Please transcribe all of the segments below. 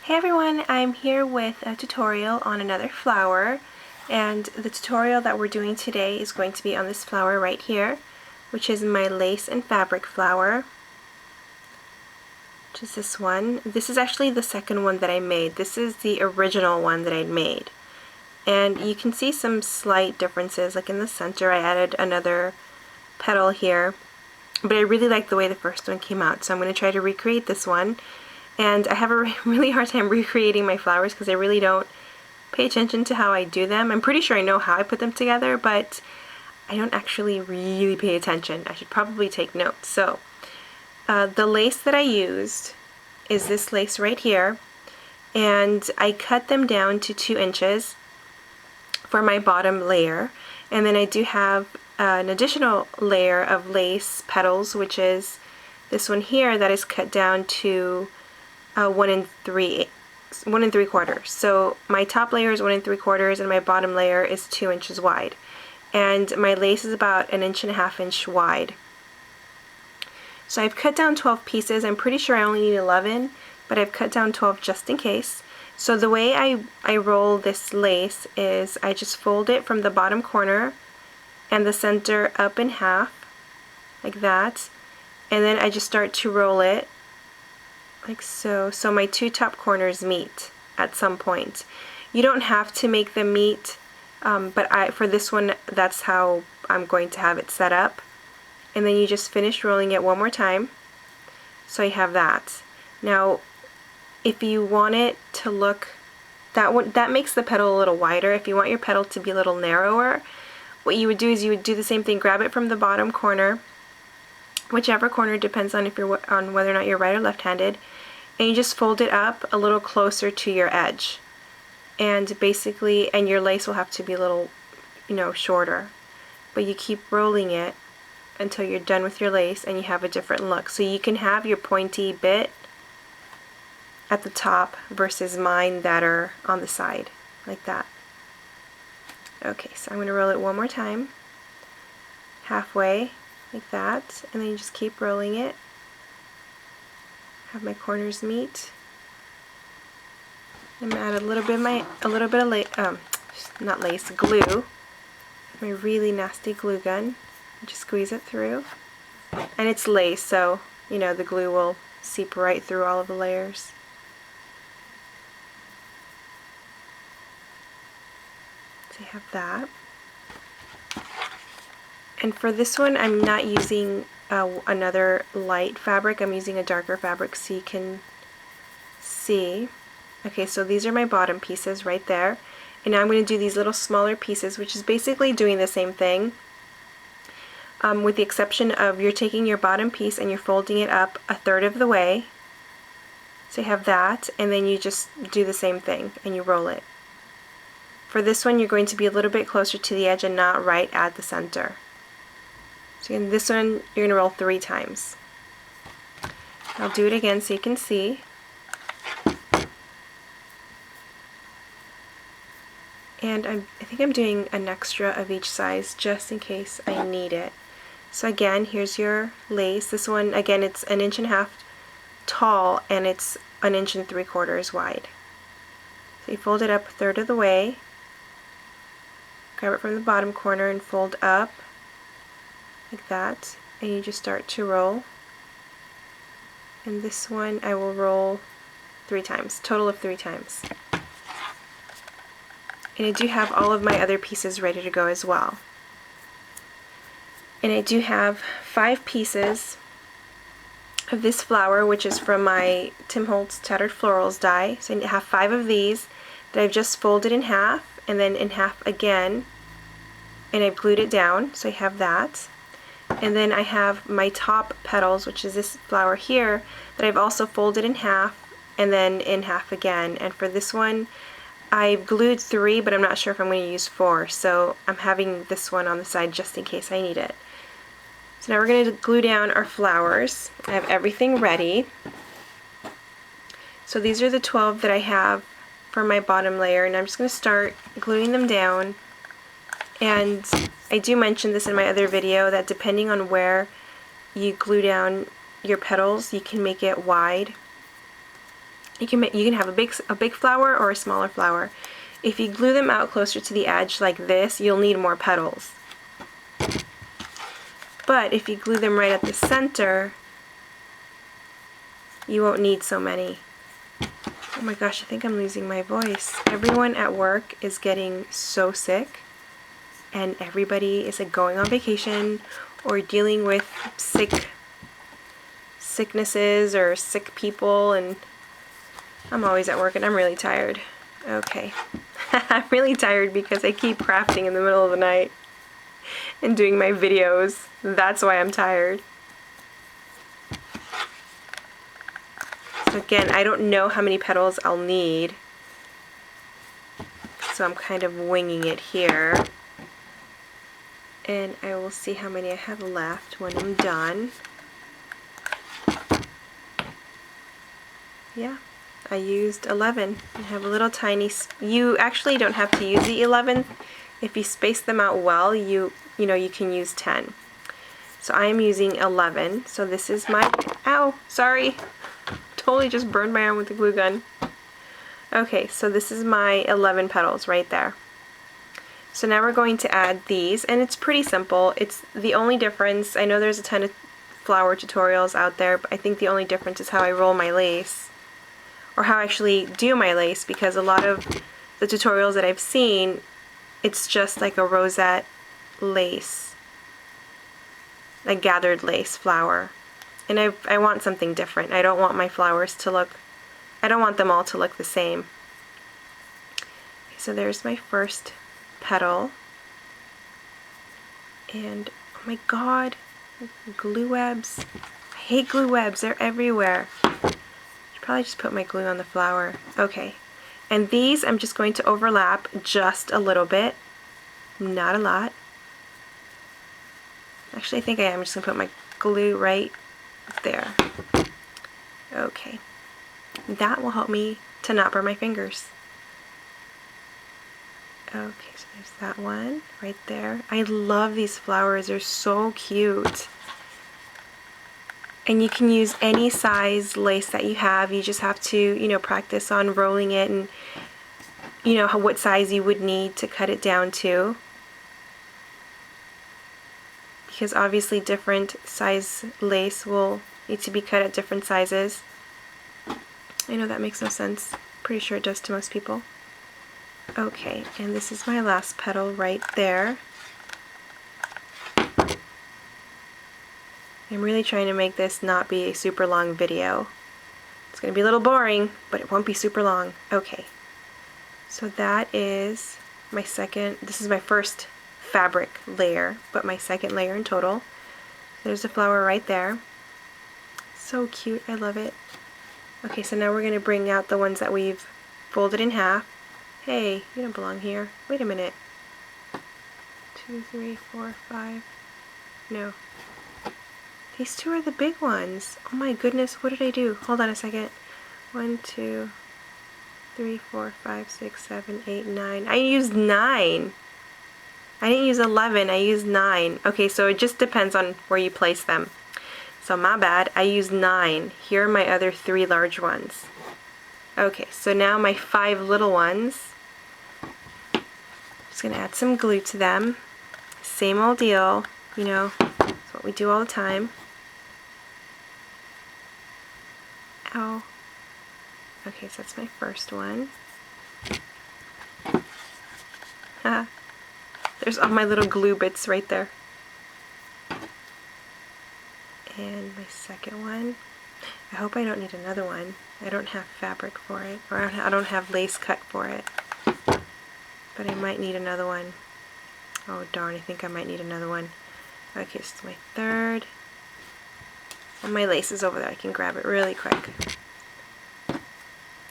Hey everyone, I'm here with a tutorial on another flower, and the tutorial that we're doing today is going to be on this flower right here, which is my lace and fabric flower, which is this one. This is actually the second one that I made. This is the original one that I'd made. And you can see some slight differences, like in the center I added another petal here, but I really like the way the first one came out, so I'm going to try to recreate this one. And I have a really hard time recreating my flowers because I really don't pay attention to how I do them. I'm pretty sure I know how I put them together, but I don't actually really pay attention. I should probably take notes. So the lace that I used is this lace right here, and I cut them down to 2 inches for my bottom layer, and then I do have an additional layer of lace petals, which is this one here that is cut down to 1 3/4. So my top layer is 1 3/4 and my bottom layer is 2 inches wide. And my lace is about 1.5 inches wide. So I've cut down 12 pieces. I'm pretty sure I only need 11, but I've cut down 12 just in case. So the way I roll this lace is I just fold it from the bottom corner and the center up in half, like that. And then I just start to roll it like so. So my 2 top corners meet at some point. You don't have to make them meet, but for this one, that's how I'm going to have it set up. And then you just finish rolling it one more time. So I have that. Now, if you want it to look, that makes the petal a little wider. If you want your petal to be a little narrower, what you would do is you would do the same thing. Grab it from the bottom corner, whichever corner, depends on if you're on whether or not you're right or left-handed, and you just fold it up a little closer to your edge. And basically, and your lace will have to be a little, shorter. But you keep rolling it until you're done with your lace and you have a different look. So you can have your pointy bit at the top versus mine that are on the side, like that. Okay, so I'm going to roll it one more time, halfway, like that, and then you just keep rolling it. Have my corners meet. I'm gonna add a little bit of glue. My really nasty glue gun. Just squeeze it through, and it's lace, so the glue will seep right through all of the layers. So you have that. And for this one, I'm not using another light fabric. I'm using a darker fabric so you can see. Okay, so these are my bottom pieces right there. And now I'm going to do these little smaller pieces, which is basically doing the same thing, with the exception of you're taking your bottom piece and you're folding it up 1/3 of the way. So you have that, and then you just do the same thing and you roll it. For this one, you're going to be a little bit closer to the edge and not right at the center. So in this one, you're going to roll 3 times. I'll do it again so you can see. And I think I'm doing an extra of each size just in case I need it. So again, here's your lace. This one, again, it's 1.5 inches tall and it's 1 3/4 inches wide. So you fold it up 1/3 of the way, grab it from the bottom corner and fold up like that, and you just start to roll. And this one I will roll 3 times, total of 3 times. And I do have all of my other pieces ready to go as well. And I do have 5 pieces of this flower, which is from my Tim Holtz Tattered Florals die. So I have 5 of these that I've just folded in half and then in half again, and I've glued it down, so I have that. And then I have my top petals, which is this flower here, that I've also folded in half and then in half again. And for this one, I've glued 3, but I'm not sure if I'm going to use 4, so I'm having this one on the side just in case I need it. So now we're going to glue down our flowers. I have everything ready. So these are the 12 that I have for my bottom layer, and I'm just going to start gluing them down. And I do mention this in my other video that depending on where you glue down your petals, you can make it wide You can have a big flower or a smaller flower. If you glue them out closer to the edge like this, you'll need more petals. But if you glue them right at the center, you won't need so many. Oh my gosh, I think I'm losing my voice. Everyone at work is getting so sick, and everybody is like going on vacation or dealing with sicknesses or sick people, and I'm always at work and I'm really tired. Okay. I'm really tired because I keep crafting in the middle of the night and doing my videos. That's why I'm tired. So again, I don't know how many petals I'll need, so I'm kind of winging it here. And I will see how many I have left when I'm done. Yeah, I used 11. I have a little tiny, you actually don't have to use the 11th. If you space them out well, you can use 10. So I am using 11. So this is my, ow, sorry. Totally just burned my arm with the glue gun. Okay, so this is my 11 petals right there. So now we're going to add these, and it's pretty simple. It's the only difference, I know there's a ton of flower tutorials out there, but I think the only difference is how I roll my lace, or how I actually do my lace, because a lot of the tutorials that I've seen, it's just like a rosette lace, a gathered lace flower. And I want something different. I don't want my flowers to look, I don't want them all to look the same. Okay, so there's my first petal. And oh my god, glue webs. I hate glue webs, they're everywhere. I should probably just put my glue on the flower. Okay, and these I'm just going to overlap just a little bit, not a lot. Actually, I think I am just going to put my glue right there. Okay, that will help me to not burn my fingers. Okay, so there's that one right there. I love these flowers, they're so cute. And you can use any size lace that you have. You just have to, practice on rolling it, and what size you would need to cut it down to. Because obviously different size lace will need to be cut at different sizes. I know that makes no sense. Pretty sure it does to most people. Okay, and this is my last petal right there. I'm really trying to make this not be a super long video. It's going to be a little boring, but it won't be super long. Okay, so that is my second, this is my first fabric layer, but my second layer in total. There's the flower right there. So cute, I love it. Okay, so now we're going to bring out the ones that we've folded in half. Hey, you don't belong here. Wait a minute. 2, 3, 4, 5. No. These two are the big ones. Oh my goodness, what did I do? Hold on a second. 1, 2, 3, 4, 5, 6, 7, 8, 9. I used 9. I didn't use 11, I used 9. Okay, so it just depends on where you place them. So my bad, I used 9. Here are my other 3 large ones. Okay, so now my 5 little ones. Just gonna add some glue to them. Same old deal, it's what we do all the time. Ow. Okay, so that's my first one. Haha. There's all my little glue bits right there. And my second one. I hope I don't need another one. I don't have fabric for it, or I don't have lace cut for it. But I might need another one. Oh darn, I think I might need another one. Okay, so it's my third. And my lace is over there. I can grab it really quick.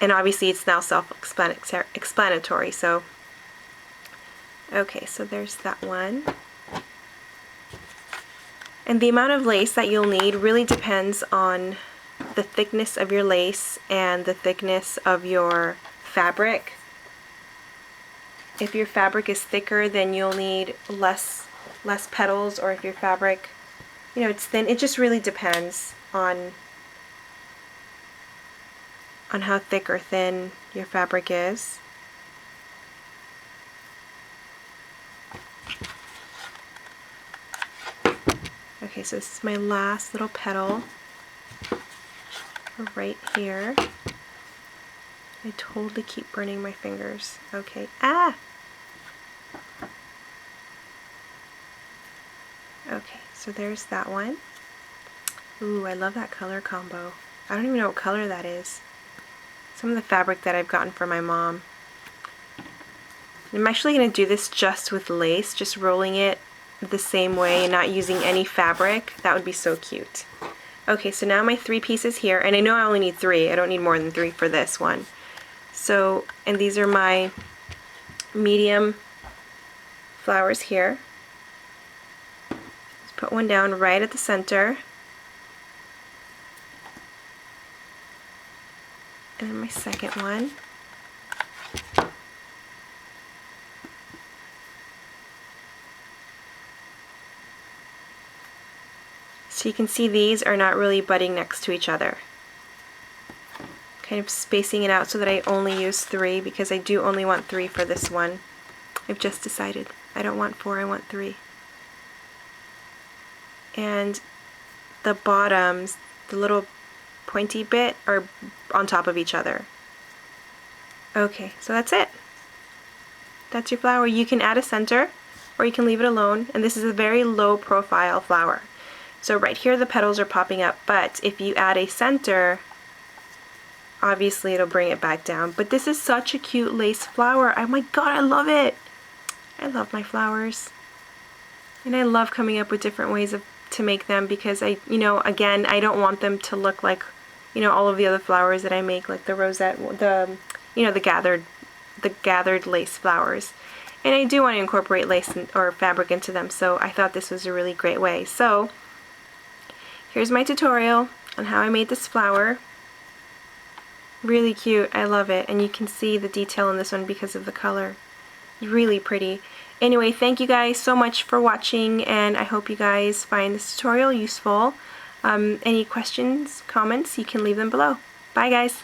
And obviously it's now self-explanatory, so okay, so there's that one. And the amount of lace that you'll need really depends on the thickness of your lace and the thickness of your fabric. If your fabric is thicker, then you'll need less petals, or if your fabric, it's thin. It just really depends on on how thick or thin your fabric is. Okay, so this is my last little petal right here. I totally keep burning my fingers. Okay, ah! Okay, so there's that one. Ooh, I love that color combo. I don't even know what color that is. Some of the fabric that I've gotten from my mom. I'm actually going to do this just with lace, just rolling it the same way and not using any fabric. That would be so cute. Okay, so now my 3 pieces here, and I know I only need 3. I don't need more than 3 for this one. So, and these are my medium flowers here. Just put one down right at the center. And then my second one. So you can see these are not really butting next to each other. Kind of spacing it out so that I only use 3 because I do only want 3 for this one. I've just decided I don't want 4, I want 3. And the bottoms, the little pointy bit, are on top of each other. Okay, so that's it. That's your flower. You can add a center or you can leave it alone, and this is a very low profile flower. So right here the petals are popping up, but if you add a center, obviously it'll bring it back down. But this is such a cute lace flower. Oh my god, I love it! I love my flowers. And I love coming up with different ways to make them because again, I don't want them to look like, all of the other flowers that I make, like the rosette, the gathered lace flowers. And I do want to incorporate lace or fabric into them, so I thought this was a really great way. So here's my tutorial on how I made this flower. Really cute, I love it, and you can see the detail in this one because of the color. Really pretty. Anyway, thank you guys so much for watching, and I hope you guys find this tutorial useful. Any questions, comments, you can leave them below. Bye guys!